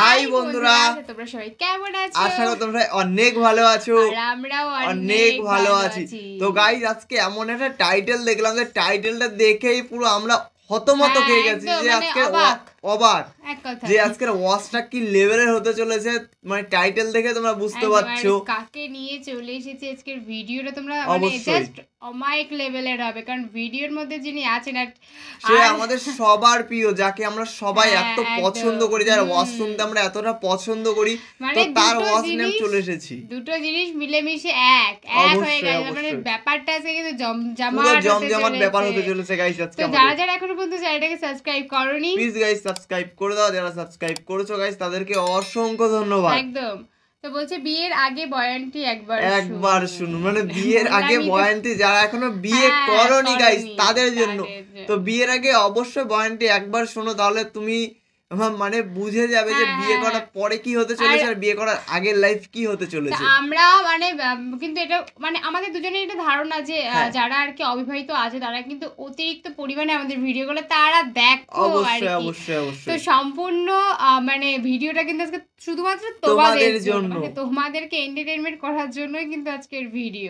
High বন্ধুরা, তোমরা সবাই কেমন আছো? আশা করি তোমরা অনেক ভালো আছো। আর আমরাও অনেক ভালো আছি। তো গাইস, আজকে এমন একটা টাইটেল দেখলাম যে টাইটেলটা দেখেই পুরো আমরা হতমত খেয়ে গেছি যে আজকে অবাক যে আজকের ওয়াচটা কি লেভেলের হতে চলেছে। মানে টাইটেল দেখে তোমরা বুঝতে পারছো কাকে নিয়ে চলে এসেছি আজকের ভিডিওটা। তোমরা মানে জাস্ট অমায়িক লেভেলের হবে, কারণ ভিডিওর মধ্যে যিনি আছেন সে আমাদের সবার প্রিয়, যাকে আমরা সবাই এত পছন্দ করি, যার ওয়াচ শুনতে আমরা এতটা পছন্দ করি, তো তার ওয়াচ নেম চলে এসেছি। দুটো জিনিস মিলেমিশে এক হয়ে গেল, মানে ব্যাপারটা আজকে কিন্তু জমজমাট ব্যাপার হতে চলেছে গাইস আজকে। তো যারা এখনো পর্যন্ত চ্যানেলটাকে সাবস্ক্রাইব করোনি, প্লিজ গাইস সাবস্ক্রাইব করে দাও। যারা সাবস্ক্রাইব করেছো গাইস তাদেরকে অসংখ্য ধন্যবাদ। একদম। তো বলছে বিয়ের আগে বয়ানটি একবার শুনুন, মানে বিয়ের আগে বয়ানটি যারা এখনো বিয়ে করোনি গাইস তাদের জন্য। তো বিয়ের আগে অবশ্যই বয়ানটি একবার শোনো, তাহলে তুমি মানে বুঝে যাবে যে বিয়ে করার পরে কি হতে চলেছে আর বিয়ে করার আগের লাইফ কি হতে চলেছে। আমরা মানে কিন্তু এটা মানে আমাদের দুজনের এটা ধারণা যে যারা আর কি অবিবাহিত আছে তারা কিন্তু অতিরিক্ত পরিমাণে আমাদের ভিডিওগুলো তারা দেখো আর কি। অবশ্যই তো সম্পূর্ণ মানে ভিডিওটা কিন্তু আজকে শুধুমাত্র তোমাদের জন্য, মানে তোমাদেরকে এন্টারটেইনমেন্ট করার জন্যই কিন্তু আজকের ভিডিও।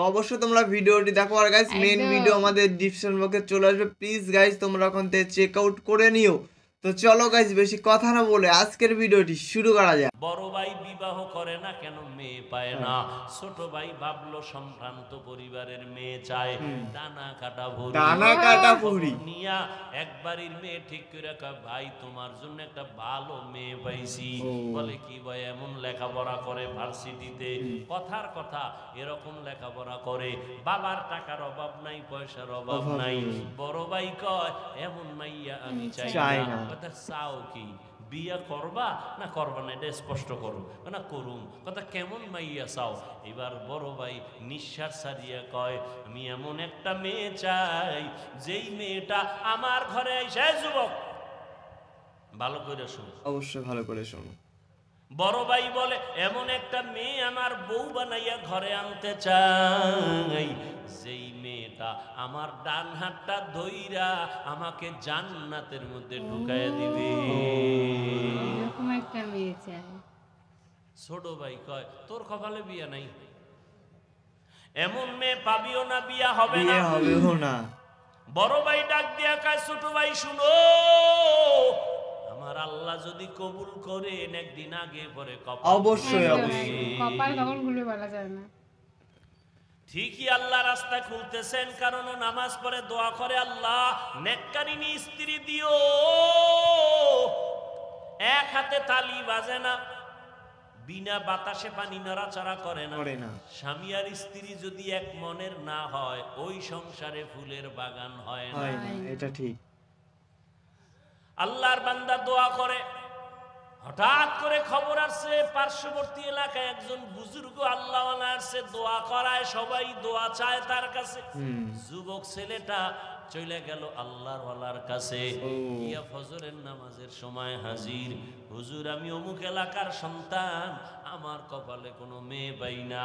অবশ্যই তোমরা ভিডিওটি দেখো। আর গাইস মেইন ভিডিও আমাদের ডিসক্রিপশন বক্সে চলে আসবে, প্লিজ গাইস তোমরা ওখান থেকে চেক আউট করে নিও। তো চলো গাইস বেশি কথা না বলে আজকের ভিডিওটি শুরু করা যাক। বড় ভাই বিবাহ করে না কেন, মেয়ে পায় না। ছোট ভাই ভাবলো সম্ভ্রান্ত পরিবারের মেয়ে চায়, ডানা কাটা ভুঁড়ি নিয়া একবারের মেয়ে ঠিক করে রাখা। ভাই তোমার জন্য একটা ভালো মেয়ে পাইছি। বলে কি ভাই, এমন লেখাপড়া করে ভার্সিটিতে, কথার কথা এরকম লেখাপড়া করে, বাবার টাকার অভাব নাই, পয়সার অভাব নাই। বড় ভাই কয় এমন মাইয়া আমি চাই না। কথা চাও কি, বিয়া করবা না করবা না, এটা স্পষ্ট করো না করুম। কথা কেমন মাইয়া চাও? এবার বড় ভাই নিঃশ্বাস ছাড়িয়া কয় আমি এমন একটা মেয়ে চাই যেই মেয়েটা আমার ঘরে এসে, যুবক ভালো করে শোনো, অবশ্যই ভালো করে শোনো। বড় ভাই বলে এমন একটা মেয়ে আমার বউ বানাইয়া ঘরে আনতে চাই যেই মেয়েটা আমার ডান হাতটা ধইরা আমাকে জান্নাতের মধ্যে ঢুকাইয়া দিবে। এরকম একটা মেয়ে চাই। ছোট ভাই কয় তোর কপালে বিয়া নাই, এমন মেয়ে পাবিও না, বিয়া হবে না। বড় ভাই ডাক দিয়া কয় ছোট ভাই শুনো, আমার আল্লাহ যদি কবুল করেন একদিন আগে পরে অবশ্যই কপাল কখন খুলবে বলা যায় না। ঠিকই আল্লাহ রাস্তা খুলতেছেন, কারণ নামাজ পড়ে দোয়া করে আল্লাহ নেককারিনী স্ত্রী দিও। এক হাতে তালি বাজে না, বিনা বাতাসে পানি নাড়াচাড়া করে না। স্বামী আর স্ত্রী যদি এক মনের না হয়, ওই সংসারে ফুলের বাগান হয় না। এটা ঠিক। আল্লাহর বান্দা দোয়া করে, হঠাৎ করে খবর আসছে পার্শ্ববর্তী এলাকায় একজন বুজুর্গ আল্লাহওয়ালা আসছে, দোয়া করায়, সবাই দোয়া চায় তার কাছে। যুবক ছেলেটা চলে গেল আল্লাহর ওয়ালার কাছে, ইয়া ফজরের নামাজের সময় হাজির। হুজুর আমি অমুক এলাকার সন্তান, আমার কপালে কোনো মেয়ে পাই না,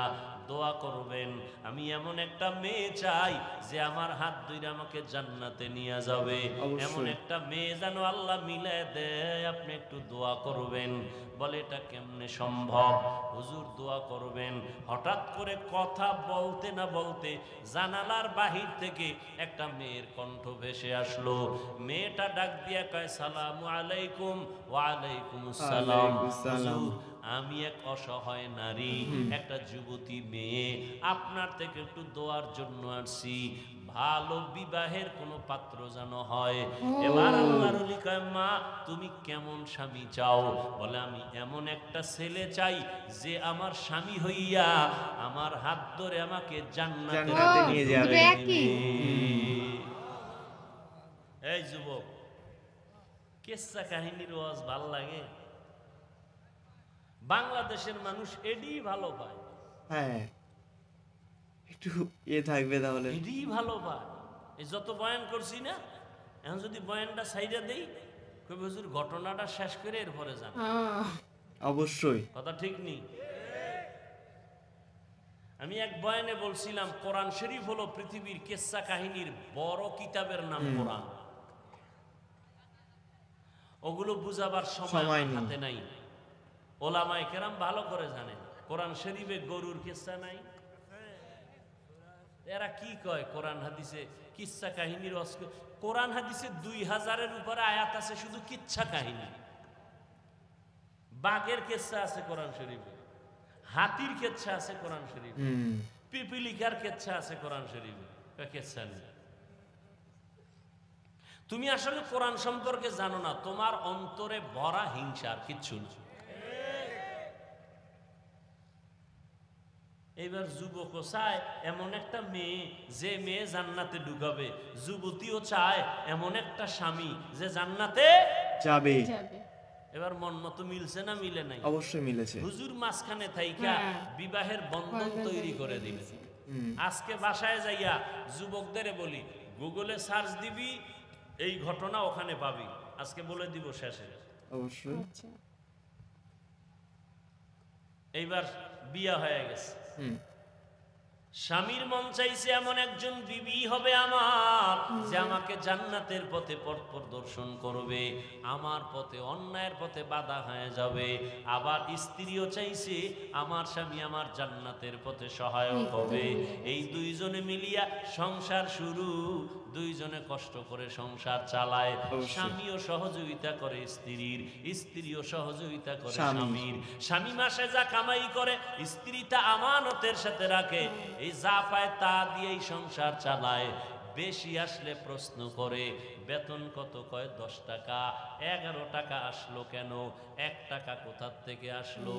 দোয়া করবেন। আমি এমন একটা মেয়ে চাই যে আমার হাত ধরে আমাকে জান্নাতে নিয়ে যাবে, এমন একটা মেয়ে যেন আল্লাহ মিলায় দেয়, আপনি একটু দোয়া করবেন। বলে এটা কেমনে সম্ভব? হুজুর দোয়া করবেন। হঠাৎ করে কথা বলতে না বলতে জানালার বাহির থেকে একটা মেয়ের কণ্ঠ ভেসে আসলো। মেয়েটা ডাক দিয়া কয় সালামু আলাইকুম। ওয়ালাইকুম আসসালাম। হুজুর আমি এক অসহায় নারী, একটা যুবতী মেয়ে, আপনার থেকে একটু দোয়ার জন্য আসছি, ভালো বিবাহের কোনো পাত্র যেন হয়। এবার আল্লাহর ওলি কয় মা তুমি কেমন স্বামী চাও? বলে আমি এমন একটা ছেলে চাই যে আমার স্বামী হইয়া আমার হাত ধরে আমাকে জান্নাতে নিয়ে যাবে। এই যুবক, কিসসা কাহিনীর ওয়াজ ভাল লাগে? বাংলাদেশের মানুষ এডি ভালো পায়। হ্যাঁ একটু থাকবে তাহলে, এডি ভালো পায়। এই যত বয়ান করছি না, এখন যদি বয়ানটা সাইডা দেই, কবি হুজুর ঘটনাটা শেষ করে এরপরে যান। অবশ্যই কথা ঠিক নেই। আমি এক বয়ানে বলছিলাম কোরআন শরীফ হলো পৃথিবীর কিসসা কাহিনীর বড় কিতাবের নাম কোরআন। ওগুলো বুঝাবার সময় হাতে নাই। ওলামায়ে কেরাম ভালো করে জানেন কোরআন শরীফে গরুর কিচ্ছা নাই। এরা কি কয় কোরআন হাদিসে কিচ্ছা কাহিনীর কোরআন হাদিসে 2000-এর উপরে আয়াত আছে শুধু কিচ্ছা কাহিনী। বাঘের কিচ্ছা আছে কোরআন শরীফে, হাতির কিচ্ছা আছে কোরআন শরীফে, পিপিলিকার কিচ্ছা আছে কোরআন শরীফে, কিচ্ছা নেই। তুমি আসলে কোরআন সম্পর্কে জানো না, তোমার অন্তরে ভরা হিংসার কিচ্ছু না। এবার যুবকও চায় এমন একটা মেয়ে যে মেয়ে জান্নাতে ঢুকাবে, যুবতীও চায় এমন একটা স্বামী যে জান্নাতে যাবে। এবার মন মতো মিলছে না মিলে নাই? অবশ্যই মিলেছে। হুজুর মাঝখানে থাইকা বিবাহের বন্ধন তৈরি করে দিলেন। আজকে বাসায় যাইয়া যুবকদের বলি গুগলে সার্চ দিবি, এই ঘটনা ওখানে পাবি, আজকে বলে দিব শেষে। অবশ্যই। এইবার বিয়া হয়ে গেছে, স্বামীর মন চাইছে এমন একজন বিবি হবে আমার যে আমাকে জান্নাতের পথে পথ প্রদর্শন করবে, আমার পথে অন্যায়ের পথে বাধা হয়ে যাবে। আবার স্ত্রীও চাইছে আমার স্বামী আমার জান্নাতের পথে সহায়ক হবে। এই দুইজনে মিলিয়া সংসার শুরু, দুইজনে কষ্ট করে সংসার চালায়। স্বামীও সহযোগিতা করে স্ত্রীর, স্ত্রীও সহযোগিতা করে স্বামীর। স্বামী মাসে যা কামাই করে স্ত্রী তা আমানতের সাথে রাখে, এই যা পায় তা দিয়েই সংসার চালায়। বেশি আসলে প্রশ্ন করে বেতন কত, কয় 10 টাকা। 11 টাকা আসলো কেন, 1 টাকা কোথার থেকে আসলো?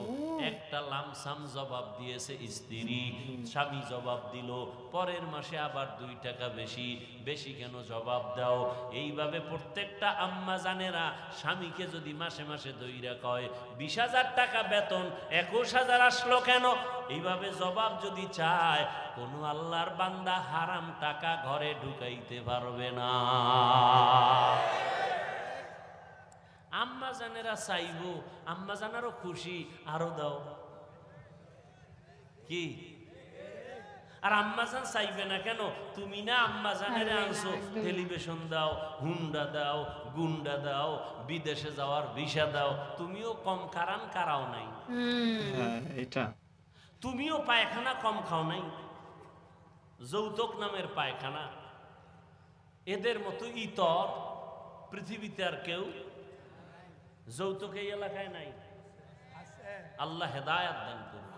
একটা লামসাম জবাব দিয়েছে স্ত্রী, স্বামী জবাব দিল পরের মাসে আবার 2 টাকা বেশি। বেশি কেন জবাব দাও? এইভাবে প্রত্যেকটা আম্মা জানেরা স্বামীকে যদি মাসে মাসে দইরা কয় 20,000 টাকা বেতন, 21,000 আসলো কেন, এইভাবে জবাব যদি চায়, কোন আল্লাহর বান্দা হারাম টাকা ঘরে ঢুকাইতে পারবে না। আম্মা জানেরা চাইবো, আম্মা জানারও খুশি, আরো দাও কি? আর আম্মা জান চাইবে না কেন? তুমি না আম্মা জানেরা আনছো, টেলিভিশন দাও, হুন্ডা দাও, গুন্ডা দাও, বিদেশে যাওয়ার ভিসা দাও, তুমিও কম কারান কারাও নাই। এটা তুমিও পায়খানা কম খাও নাই, যৌতুক নামের পায়খানা। এদের মতো ইতর পৃথিবীতে আর কেউ যৌতুক এই এলাকায় নাই। আল্লাহ হেদায়াত দান করুন।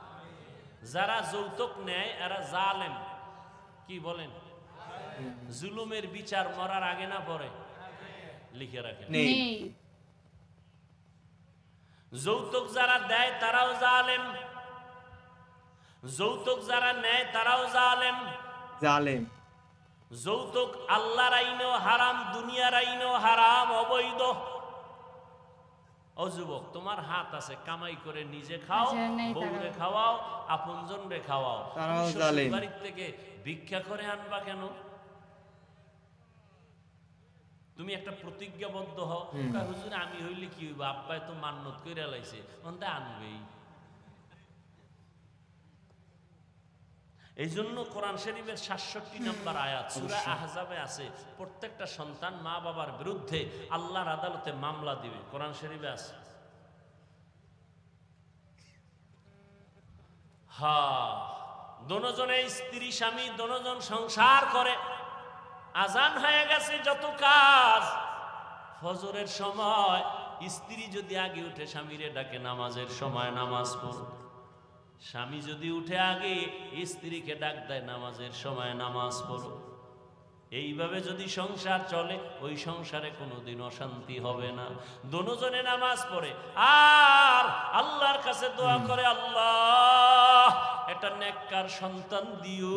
যারা যৌতুক নেয় এরা জালেম। কি বলেন? জুলুমের বিচার মরার আগে না পরে? লিখে রাখেন। যৌতুক যারা দেয় তারাও জালেম, যৌতুক যারা নেয় তারাও জালেম। জালেম। যৌতুক আল্লাহর আইনেও হারাম, দুনিয়ার আইনেও হারাম, অবৈধ। ও যুবক, তোমার হাত আছে, কামাই করে নিজে খাও, বউরে খাওয়াও, আপনজন রে খাওয়াও, বাড়ির থেকে ভিক্ষা করে আনবা কেন? তুমি একটা প্রতিজ্ঞাবদ্ধ হও, হুজুর আমি হইলে কি হইব, আব্বাই তো মান্নত কইরা লাইছে, ওনটা আনবেই। এই জন্য কোরআন শরীফের 67 নম্বর আয়াত সূরা আহজাবে আছে, প্রত্যেকটা সন্তান মা বাবার বিরুদ্ধে আল্লাহর আদালতে মামলা দিবে, কোরআন শরীফে আছে। দোনোজনে স্ত্রী স্বামী দোনোজন সংসার করে, আজান হয়ে গেছে যত কাজ, ফজরের সময় স্ত্রী যদি আগে উঠে স্বামীরে ডাকে নামাজের সময় নামাজ পড়ো, স্বামী যদি উঠে আগে স্ত্রীকে ডাক দেয় নামাজের সময় নামাজ পড়ো। এইভাবে যদি সংসার চলে ওই সংসারে কোনোদিন অশান্তি হবে না। দোনোজনে নামাজ পড়ে আর আল্লাহর কাছে দোয়া করে, আল্লাহ এটা নেককার সন্তান দিও,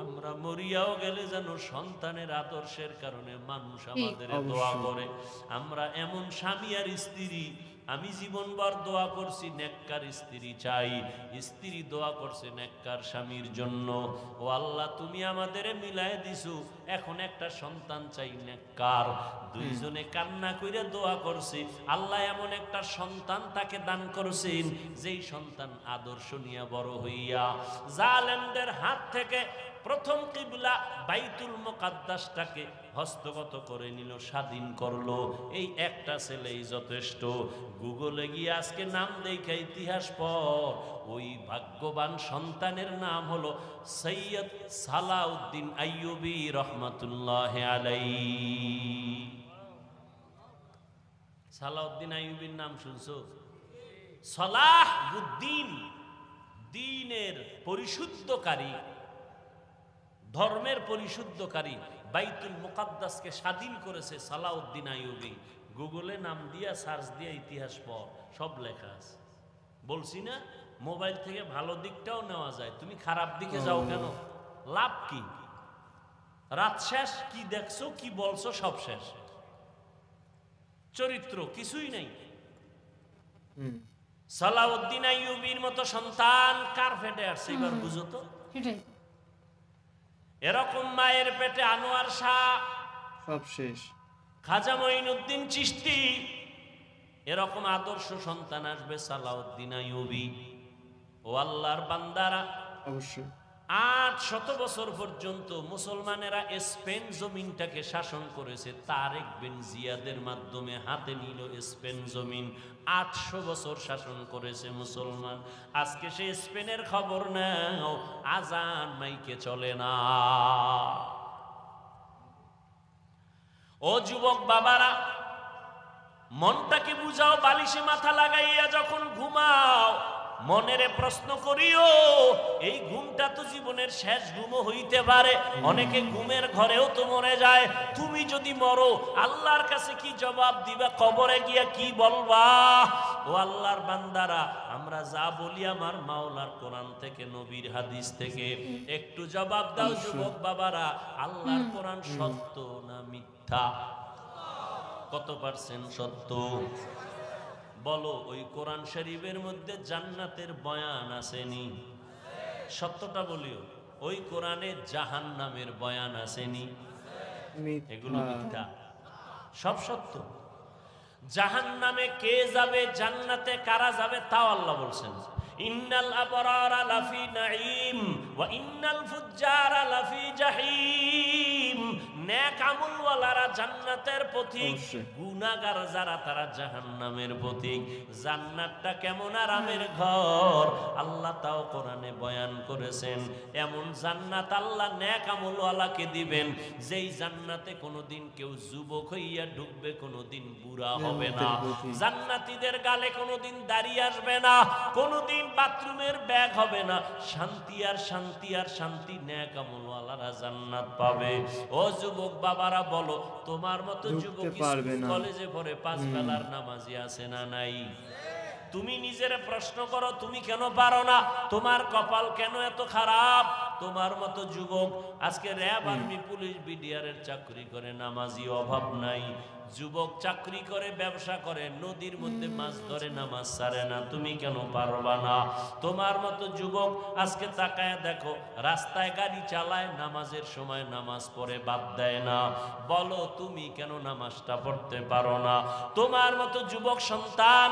আমরা মরিয়াও গেলে যেন সন্তানের আদর্শের কারণে মানুষ আমাদের দোয়া করে। আমরা এমন স্বামী আর স্ত্রী, আমি জীবনভর দোয়া করছি নেককার স্ত্রী চাই, স্ত্রী দোয়া করছে নেককার স্বামীর জন্য। ও আল্লাহ তুমি আমাদের মিলাই দিছো এখন একটা সন্তান চাই না কার। দুইজনে কান্না কইরা দোয়া করছে, আল্লাহ এমন একটা সন্তান তাকে দান করেছেন যেই সন্তান আদর্শ নিয়ে বড় হইয়া জালেমদের হাত থেকে প্রথম কিবলা বাইতুল মুকাদ্দাসটাকে হস্তগত করে নিল, স্বাধীন করলো। এই একটা ছেলেই যথেষ্ট। গুগলে গিয়ে আজকে নাম দেখে ইতিহাস পর, ওই ভাগ্যবান সন্তানের নাম হলো সৈয়দ সালাউদ্দিন আইয়ুবী রহমাতুল্লাহ আলাইহি। সালাউদ্দিন আইয়ুবীর নাম শুনছো? সালাহুদ্দিন, দ্বীনের পরিশুদ্ধকারী, ধর্মের পরিশুদ্ধকারী, বাইতুল মুকাদ্দাসকে স্বাধীন করেছে সালাউদ্দিন আইয়ুবী। গুগলে নাম দিয়া সার্চ দিয়া ইতিহাস পড়, সব লেখা আছে। বলছি না মোবাইল থেকে ভালো দিকটাও নেওয়া যায়, তুমি খারাপ দিকে যাও কেন? লাভ কি? রাত শেষ, কি দেখছো কি বলছো সব শেষ, চরিত্র কিছুই নাই। সালাউদ্দিন আইয়ুবীর মতো সন্তান কার পেটে আসছে এবার বুঝো তো। এরকম মায়ের পেটে আনোয়ার শাহ, সব শেষ, খাজা মঈনুদ্দিন চিশতি, এরকম আদর্শ সন্তান আসবে সালাউদ্দিন আইয়ুবী। ও আল্লাহর বান্দারা, অবশ্যই 800 বছর পর্যন্ত মুসলমানেরা স্পেন জমিনটাকে শাসন করেছে। তারেক বিন জিয়াদের মাধ্যমে হাতে নিল স্পেন জমিন। 800 বছর শাসন করেছে মুসলমান। আজকে সে স্পেনের খবর নাও, আজান মাইকে চলে না। ও যুবক বাবারা, মনটাকে বুঝাও, বালিশে মাথা লাগাইয়া যখন ঘুমাও মনেরে প্রশ্ন করিও, এই ঘুমটা তো জীবনের শেষ ঘুমও হইতে পারে। অনেকে ঘুমের ঘরেও তো মরে যায়। তুমি যদি মরো আল্লাহর কাছে কি জবাব দিবা? কবরে গিয়া কি বলবা? ও আল্লাহর বান্দারা, আমরা যা বলি আমার মাওলার কোরআন থেকে, নবীর হাদিস থেকে, একটু জবাব দাও যুবক বাবারা। আল্লাহর কোরআন সত্য না মিথ্যা? কত পার্সেন্ট সত্য বলো? ওই কোরআন শরীফের মধ্যে জান্নাতের বয়ান আসেনি? সত্যটা বলিও। ওই কোরআনে জাহান্নামের বয়ান আসেনি? এগুলো মিথ্যা, সব সত্য। জাহান্নামে কে যাবে, জান্নাতে কারা যাবে তাও আল্লাহ বলছেন। ইন্নাল আবরারা লাফি নাঈম ওয়া ইন্নাল ফুজ্জারা লাফি জাহিম। নেক আমলওয়ালারা জান্নাতের পথিক, গুনাহগার যারা তারা জাহান্নামের পথিক। জান্নাতটা কেমন আরামের ঘর আল্লাহ তাও কোরআনে বয়ান করেছেন। এমন জান্নাত আল্লাহ নেক আমলওয়ালাকে দিবেন, যেই জান্নাতে কোনোদিন কেউ যুবক হইয়া ঢুকবে, কোনোদিন বুড়া হবে না। জান্নাতীদের গালে কোনোদিন দাড়ি আসবে না, কোনোদিন বাথরুমের ব্যাগ হবে না। শান্তি আর শান্তি আর শান্তি, নেক আমলওয়ালারা জান্নাত পাবে। ও যুবক বাবারা বলো, তোমার মতো যুবক কলেজে পড়ে 5 বেলার নামাজি আছে না নাই? তুমি নিজের প্রশ্ন করো, তুমি কেন পারো না? তোমার কপাল কেন এত খারাপ? তোমার মতো যুবক আজকে র্যাব, আর্মি, পুলিশ, বিডিআরের চাকরি করে, নামাজি অভাব নাই। যুবক চাকরি করে, ব্যবসা করে, নদীর মধ্যে মাছ ধরে, নামাজ ছাড়ে না। তুমি কেন পারবা না? তোমার মতো যুবক আজকে তাকায় দেখো, রাস্তায় গাড়ি চালায়, নামাজের সময় নামাজ পড়ে বাদ দেয় না। বলো তুমি কেন নামাজটা পড়তে পারো না? তোমার মতো যুবক সন্তান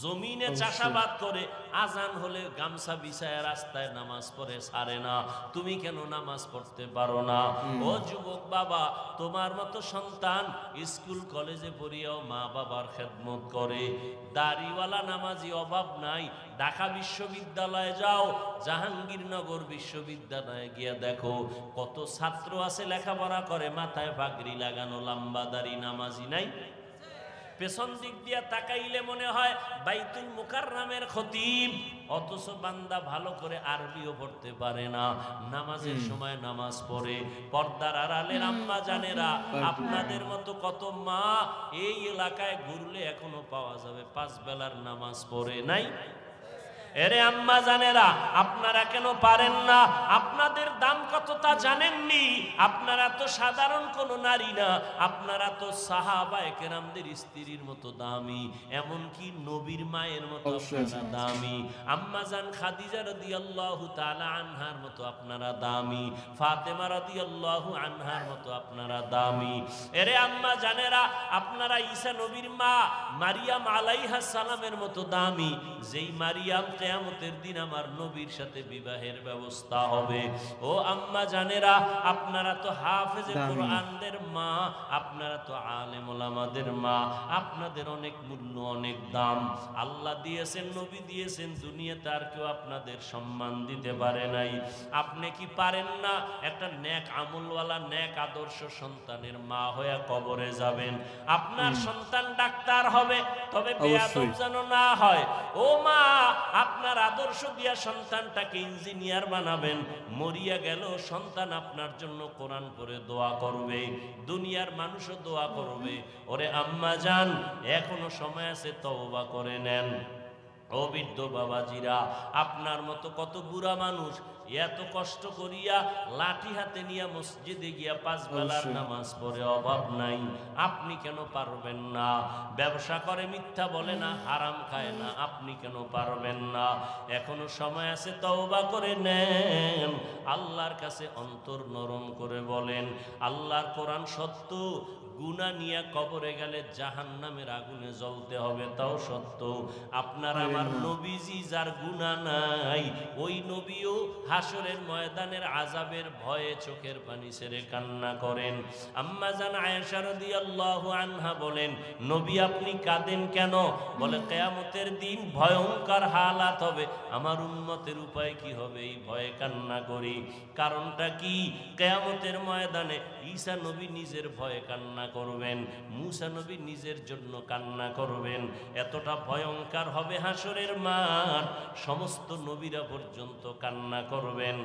জমিনে চাষাবাদ করে, আজান হলে গামছা বিছায় রাস্তায় নামাজ পড়ে ছাড়ে না। তুমি কেন নামাজ পড়তে পারো না? ও যুবক বাবা, তোমার মতো সন্তান স্কুল কলেজে পড়িয়াও মা বাবার খেদমত করে। দাড়িওয়ালা নামাজি অভাব নাই। ঢাকা বিশ্ববিদ্যালয়ে যাও, জাহাঙ্গীরনগর বিশ্ববিদ্যালয়ে গিয়া দেখো কত ছাত্র আছে লেখাপড়া করে, মাথায় পাগড়ি লাগানো, লম্বা দাড়ি, নামাজি নাই। পেছন দিক দিয়া তাকাইলে মনে হয় বাইতুল মুকাররমের খতিব, অথচ বান্দা ভালো করে আরবিও পড়তে পারে না। নামাজের সময় নামাজ পড়ে। পর্দার আড়ালের আম্মা জানেরা, আপনাদের মতো কত মা এই এলাকায় ঘুরলে এখনো পাওয়া যাবে 5 বেলার নামাজ পড়ে নাই। এরে আম্মা জানেরা, আপনারা কেন পারেন না? আপনাদের দাম কত তা জানেননি? আপনারা তো সাধারণ কোনো নারী না, আপনারা তো সাহাবায়ে কেরামদের স্ত্রীর মতো দামি, এমনকি নবীর মায়ের মতো আপনারা দামি। আম্মা জান খাদিজা রাদিয়াল্লাহু তাআলা আনহার মতো আপনারা দামি, ফাতেমা রাদিয়াল্লাহু আনহার মতো আপনারা দামি। এরে আম্মা জানেরা, আপনারা ঈসা নবীর মা মারিয়াম আলাইহাস সালামের মতো দামি, যেই মারিয়াম কিয়ামতের দিন আমার নবীর সাথে বিবাহের ব্যবস্থা হবে। ও আম্মা জানেরা, আপনারা তো হাফেজে কোরআনদের মা, আপনারা তো আলেম ওলামাদের মা, আপনাদের অনেক মূল্য, অনেক দাম আল্লাহ দিয়েছেন, নবী দিয়েছেন, দুনিয়াতে আর কেউ আপনাদের সম্মান দিতে পারে নাই। আপনি কি পারেন না একটা নেক আমলওয়ালা, নেক আদর্শ সন্তানের মা হয়ে কবরে যাবেন? আপনার সন্তান ডাক্তার হবে, তবে বেয়াদব যেন না হয়। ও মা, আপনার আদর্শ দিয়া সন্তানটাকে ইঞ্জিনিয়ার বানাবেন, মরিয়া গেল সন্তান আপনার জন্য কোরআন পড়ে দোয়া করবে, দুনিয়ার মানুষও দোয়া করবে। ওরে আম্মা জান, এখনো সময় আছে, তওবা করে নেন। ও বৃদ্ধ বাবাজিরা, আপনার মতো কত বুড়া মানুষ এত কষ্ট করিয়া লাঠি হাতে নিয়ে মসজিদে গিয়া 5 বেলার নামাজ পড়ে, অভাব নাই, আপনি কেন পারবেন না? ব্যবসা করে, মিথ্যা বলে না, হারাম খায় না, আপনি কেন পারবেন না? এখনো সময় আছে, তওবা করে নেন, আল্লাহর কাছে অন্তর নরম করে বলেন, আল্লাহর কোরআন সত্য, গুনাহ নিয়ে কবরে গেলে জাহান্নামের আগুনে জ্বলতে হবে, তাও সত্য। আপনার আমার নবীজি যার গুনাহ নাই, ওই নবীও হাসরের ময়দানের আযাবের ভয়ে চোখের পানি ছেড়ে কান্না করেন। আম্মা জান আয়েশা রাদিয়াল্লাহু আনহা বলেন, নবী আপনি কাঁদেন কেন? বলে, কিয়ামতের দিন ভয়ঙ্কর হালাত হবে, আমার উম্মতের উপায় কি হবে, এই ভয়ে কান্না করি। কারণটা কি? কিয়ামতের ময়দানে ঈসা নবী নিজের ভয়ে কান্না করবেন, মূসা নবী নিজের জন্য কান্না করবেন, এতটা ভয়ঙ্কর হবে হাসরের মাঠ, সমস্ত নবীরা পর্যন্ত কান্না করবেন।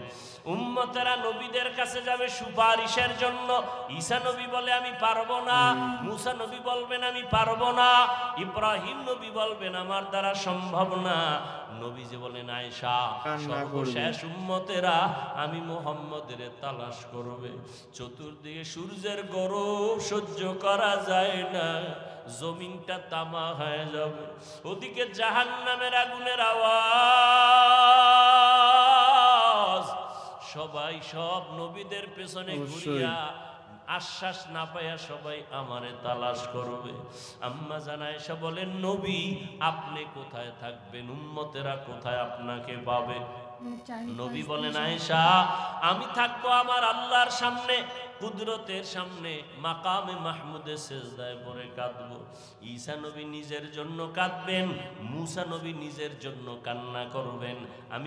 উম্মতেরা নবীদের কাছে যাবে সুপারিশের জন্য, ঈসা নবী বলে আমি পারবো না, মূসা নবী বলবেন আমি পারবো না, ইব্রাহিম নবী বলবেন আমার দ্বারা সম্ভব না। নবীজি বলেন, আয়েশা সর্বশেষ উম্মতেরা আমি মুহাম্মদের তালাশ করবে, চতুর্দিকে সূর্যের গরম সহ্য করা যায় না, জমিনটা তামা হয়ে যাবে, ওদিকে জাহান্নামের আগুনের আওয়াজ, সবাই সব নবীদের পেছনে ঘুরিয়া আশ্বাস না পাইয়া সবাই আমারে তালাশ করবে। আম্মা জান আয়েশা বলেন, নবী আপনি কোথায় থাকবেন, উম্মতেরা কোথায় আপনাকে পাবে? নবী বলেন, আয়েশা আমি থাকবো আমার আল্লাহর সামনে, কুদরতের সামনে, মাকামে মাহমুদে সেজদায় পড়ে কাঁদবো। ঈসা নবী নিজের জন্য কাঁদবেন, মূসা নবী নিজের জন্য কান্না করবেন। আমি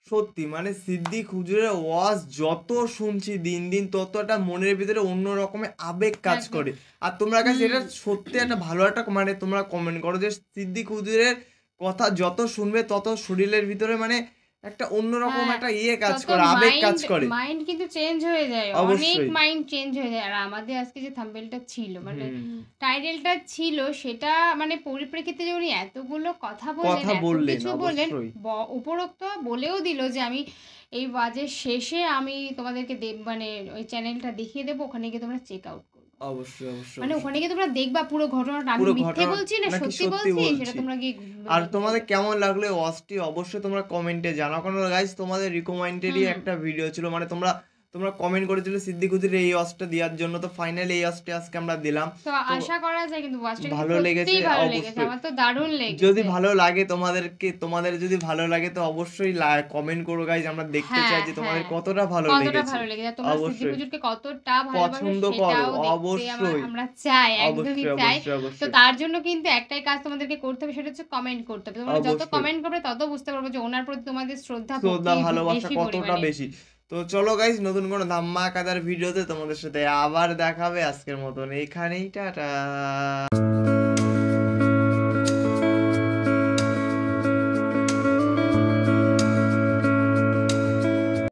সত্যি মানে সিদ্দিক হুজুরের ওয়াজ যত শুনছি দিন দিন, ততটা মনের ভিতরে অন্য রকমের আবেগ কাজ করে। আর তোমরা কাছে এটা সত্যি একটা ভালো একটা মানে তোমরা কমেন্ট করো যে সিদ্দিক হুজুরের কথা যত শুনবে তত শরীরের ভিতরে মানে একটা অন্যরকম একটা কাজ করে, আবেগ কাজ করে, মাইন্ড কিন্তু চেঞ্জ হয়ে যায়, অনেক মাইন্ড চেঞ্জ হয়ে যায়। আর আমাদের আজকে যে থাম্বনেলটা ছিল মানে টাইটেলটা ছিল, সেটা মানে পরিপ্রেক্ষিতে যে উনি এতগুলো কথা বললেন, কিছু বললেন, উপরোক্ত বলেও দিল যে আমি এই ওয়াজের শেষে আমি তোমাদেরকে মানে ওই চ্যানেলটা দেখিয়ে দেবো, ওখানে গিয়ে তোমরা চেক আউট করো। অবশ্যই অবশ্যই মানে ওখানে গিয়ে তোমরা দেখবা পুরো ঘটনাটা, আমি মিথ্যে বলছি না সত্যি বলছি, সেটা তোমরা গিয়ে। আর তোমাদের কেমন লাগলো ওয়াজটি অবশ্যই তোমরা কমেন্টে জানাও, কারণ গাইস তোমাদের রিকমেন্ডেডই একটা ভিডিও ছিল, মানে তোমরা কমেন্ট করেছিলে সিদ্দিক হুজুরের এই ওয়াজটা দেওয়ার জন্য, তো ফাইনালি এই ওয়াজটা আজকে আমরা দিলাম। তো আশা করা যায় কিন্তু ওয়াজটা ভালো লেগেছে, আমার তো দারুণ লেগেছে। যদি ভালো লাগে তোমাদের যদি ভালো লাগে তো অবশ্যই কমেন্ট করো গাইস, আমরা দেখতে চাই যে তোমাদের কতটা ভালো লেগেছে, তোমরা সিদ্দিক হুজুরকে কতটা পছন্দ করো, অবশ্যই আমরা চাই, একদমই চাই। তো তার জন্য কিন্তু একটাই কাজ তোমাদেরকে করতে হবে, সেটা হচ্ছে কমেন্ট করতে হবে। তোমরা যত কমেন্ট করবে তত বুঝতে পারবে যে ওনার প্রতি তোমাদের শ্রদ্ধা ভালোবাসা কতটা বেশি। তো চলো গাইস, নতুন কোনো ধামাকাদার ভিডিওতে তোমাদের সাথে আবার দেখাবে, আজকের মতন এখানেই, টাটা।